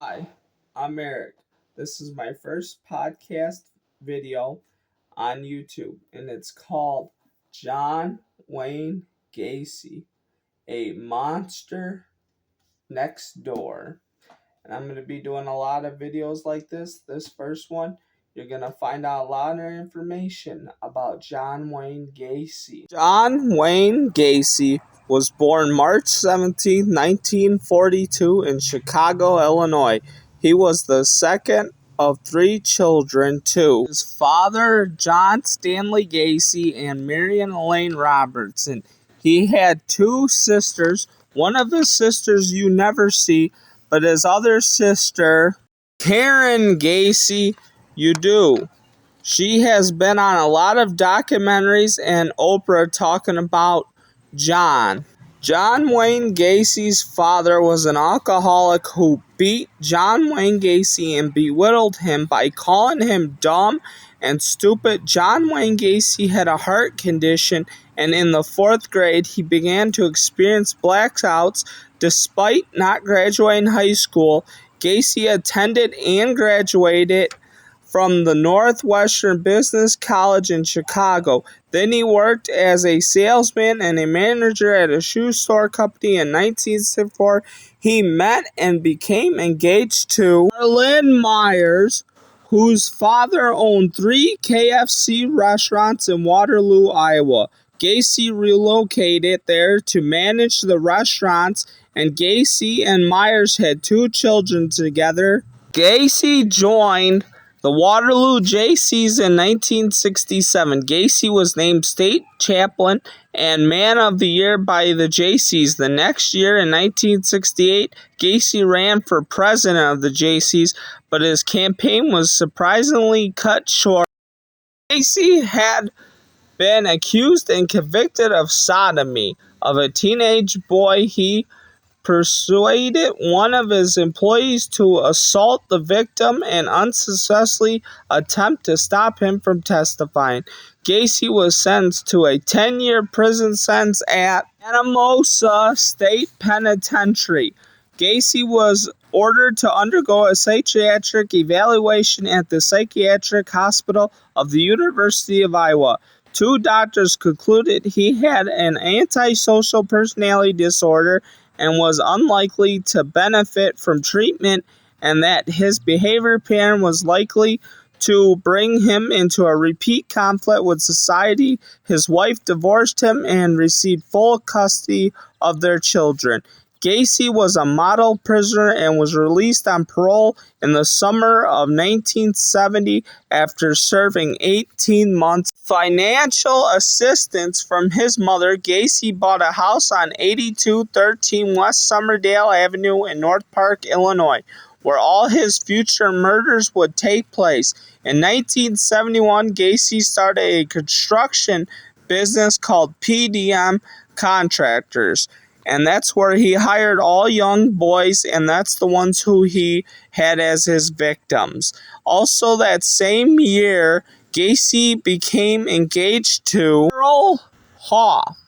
Hi, I'm Eric. This is my first podcast video on YouTube, and it's called John Wayne Gacy, a Monster Next Door. And I'm going to be doing a lot of videos like this. This first one, you're going to find out a lot of information about John Wayne Gacy. John Wayne Gacy was born March 17, 1942 in Chicago, Illinois. He was the second of three children to his father, John Stanley Gacy, and Marion Elaine Robertson. He had two sisters. One of his sisters you never see, but his other sister, Karen Gacy, you do. She has been on a lot of documentaries and Oprah talking about John. John Wayne Gacy's father was an alcoholic who beat John Wayne Gacy and belittled him by calling him dumb and stupid. John Wayne Gacy had a heart condition, and in the 4th grade, he began to experience blackouts. Despite not graduating high school, Gacy attended and graduated from the Northwestern Business College in Chicago. Then he worked as a salesman and a manager at a shoe store company. In 1964, he met and became engaged to Marlyn Myers, whose father owned 3 KFC restaurants in Waterloo, Iowa. Gacy relocated there to manage the restaurants, and Gacy and Myers had 2 children together. Gacy joined the Waterloo Jaycees in 1967. Gacy was named state chaplain and man of the year by the Jaycees. The next year, in 1968, Gacy ran for president of the Jaycees, but his campaign was surprisingly cut short. Gacy had been accused and convicted of sodomy of a teenage boy. He persuaded one of his employees to assault the victim and unsuccessfully attempt to stop him from testifying. Gacy was sentenced to a 10-year prison sentence at Anamosa State Penitentiary. Gacy was ordered to undergo a psychiatric evaluation at the Psychiatric Hospital of the University of Iowa. 2 doctors concluded he had an antisocial personality disorder and was unlikely to benefit from treatment, and that his behavior pattern was likely to bring him into a repeat conflict with society. His wife divorced him and received full custody of their children. Gacy was a model prisoner and was released on parole in the summer of 1970 after serving 18 months. Financial assistance from his mother, Gacy bought a house on 8213 West Summerdale Avenue in North Park, Illinois, where all his future murders would take place. In 1971, Gacy started a construction business called PDM Contractors. And that's where he hired all young boys, and that's the ones who he had as his victims. Also, that same year, Gacy became engaged to Earl Hoff.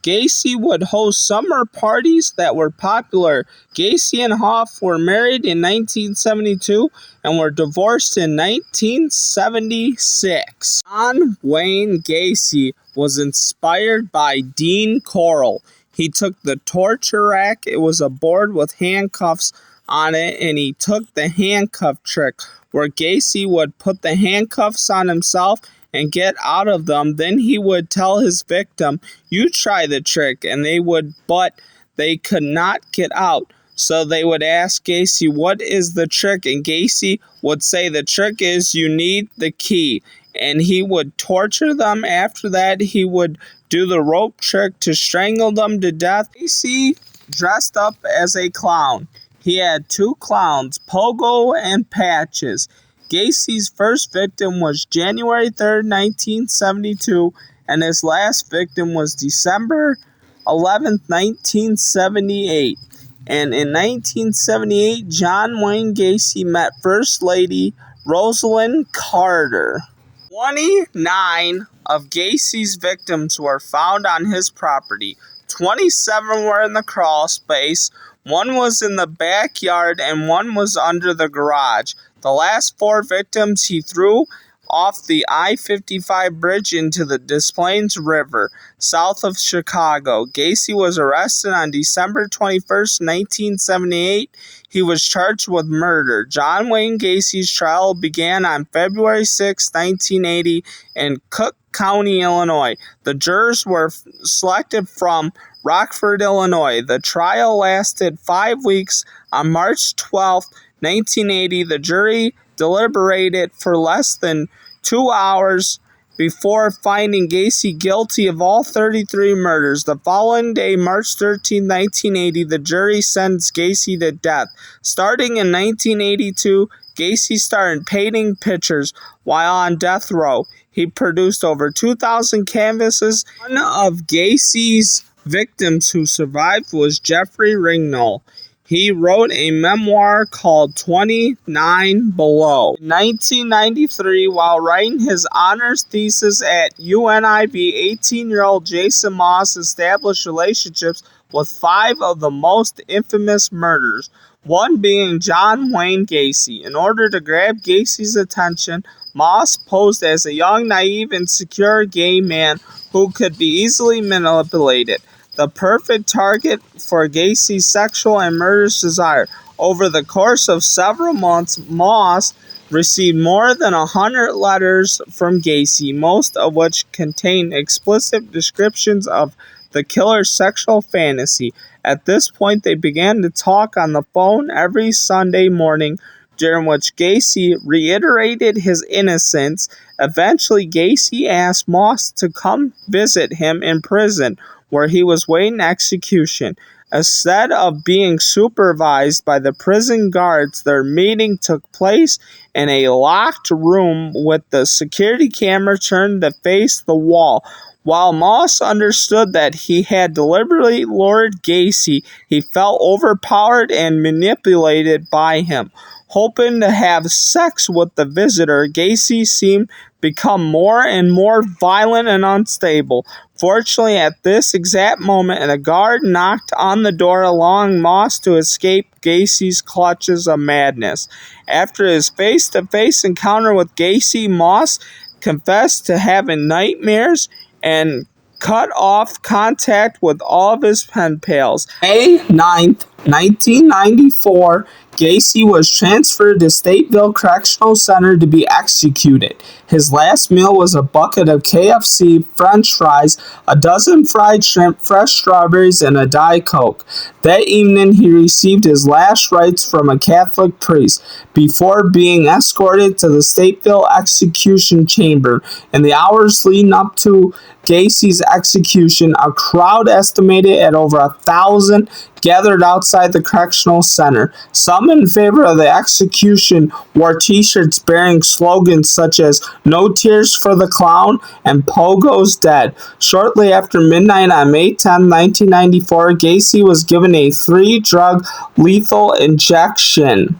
Gacy would host summer parties that were popular. Gacy and Hoff were married in 1972 and were divorced in 1976. John Wayne Gacy was inspired by Dean Corll. He took the torture rack. It was a board with handcuffs on it, and he took the handcuff trick, where Gacy would put the handcuffs on himself and get out of them. Then he would tell his victim, "You try the trick," and they would, but they could not get out. So they would ask Gacy, "What is the trick?" And Gacy would say, "The trick is you need the key." And he would torture them. After that, he would do the rope trick to strangle them to death. Gacy dressed up as a clown. He had 2 clowns, Pogo and Patches. Gacy's first victim was January 3rd, 1972, and his last victim was December 11th, 1978. And in 1978, John Wayne Gacy met First Lady Rosalind Carter. 29 of Gacy's victims were found on his property. 27 were in the crawl space, One was in the backyard and one was under the garage. The last 4 victims he threw off the I-55 bridge into the Des Plaines River, south of Chicago. Gacy was arrested on December 21st, 1978. He was charged with murder. John Wayne Gacy's trial began on February 6, 1980 in Cook County, Illinois. The jurors were selected from Rockford, Illinois. The trial lasted 5 weeks. On March 12, 1980, the jury deliberated for less than 2 hours before finding Gacy guilty of all 33 murders. The following day, March 13, 1980, the jury sentenced Gacy to death. Starting in 1982, Gacy started painting pictures while on death row. He produced over 2,000 canvases. One of Gacy's victims who survived was Jeffrey Ringnall. He wrote a memoir called 29 Below. In 1993, while writing his honors thesis at UNIV, 18-year-old Jason Moss established relationships with 5 of the most infamous murderers, one being John Wayne Gacy. In order to grab Gacy's attention, Moss posed as a young, naive, and secure gay man who could be easily manipulated, the perfect target for Gacy's sexual and murderous desire. Over the course of several months, Moss received more than 100 letters from Gacy, most of which contained explicit descriptions of the killer's sexual fantasy. At this point, they began to talk on the phone every Sunday morning, during which Gacy reiterated his innocence. Eventually, Gacy asked Moss to come visit him in prison, where he was waiting execution. Instead of being supervised by the prison guards, their meeting took place in a locked room with the security camera turned to face the wall. While Moss understood that he had deliberately lured Gacy, he felt overpowered and manipulated by him. Hoping to have sex with the visitor, Gacy seemed become more and more violent and unstable. Fortunately, at this exact moment, a guard knocked on the door, allowing Moss to escape Gacy's clutches of madness. After his face-to-face encounter with Gacy, Moss confessed to having nightmares and cut off contact with all of his pen pals. May 9th, 1994, Gacy was transferred to Stateville Correctional Center to be executed. His last meal was a bucket of KFC, French fries, a dozen fried shrimp, fresh strawberries, and a Diet Coke. That evening, he received his last rites from a Catholic priest before being escorted to the Stateville execution chamber. In the hours leading up to Gacy's execution, a crowd estimated at over 1,000 gathered outside the correctional center. Some in favor of the execution wore t-shirts bearing slogans such as "No Tears for the Clown" and "Pogo's Dead." Shortly after midnight on May 10, 1994, Gacy was given a 3-drug lethal injection.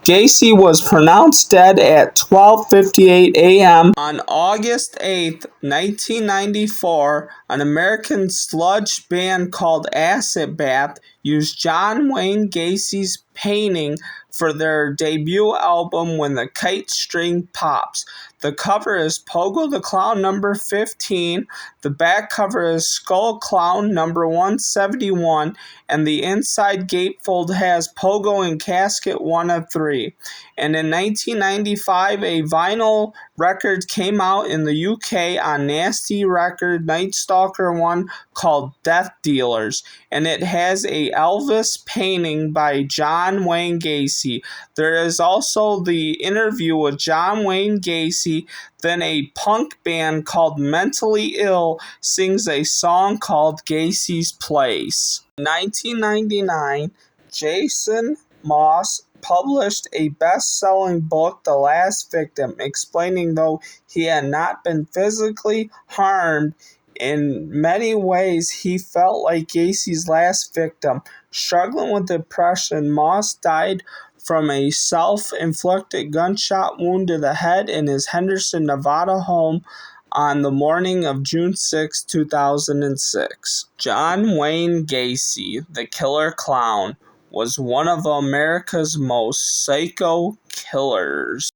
Gacy was pronounced dead at 12:58 a.m. On August 8, 1994, an American sludge band called Acid Bath used John Wayne Gacy's painting for their debut album When the Kite String Pops. The cover is Pogo the Clown number 15, the back cover is Skull Clown number 171, and the inside gatefold has Pogo in casket 1 of 3. And in 1995, a vinyl record came out in the UK on Nasty Record Night Stalker 1 called Death Dealers, and it has a Elvis painting by John Wayne Gacy. There is also the interview with John Wayne Gacy. Then a punk band called Mentally Ill sings a song called Gacy's Place. In 1999, Jason Moss published a best-selling book, The Last Victim, explaining though he had not been physically harmed, in many ways he felt like Gacy's last victim. Struggling with depression, Moss died from a self-inflicted gunshot wound to the head in his Henderson, Nevada home on the morning of June 6, 2006. John Wayne Gacy, the Killer Clown, was one of America's most psycho killers.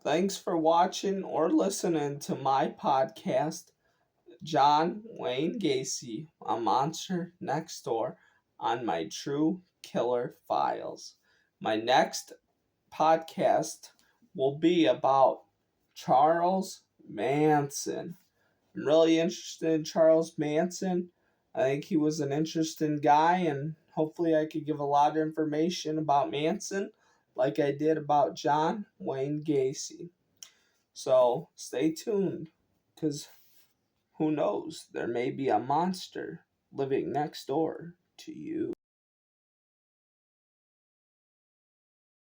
Thanks for watching or listening to my podcast, John Wayne Gacy, A Monster Next Door, on my True Killer Files. My next podcast will be about Charles Manson. I'm really interested in Charles Manson. I think he was an interesting guy, and hopefully, I could give a lot of information about Manson like I did about John Wayne Gacy. So stay tuned, because who knows? There may be a monster living next door to you.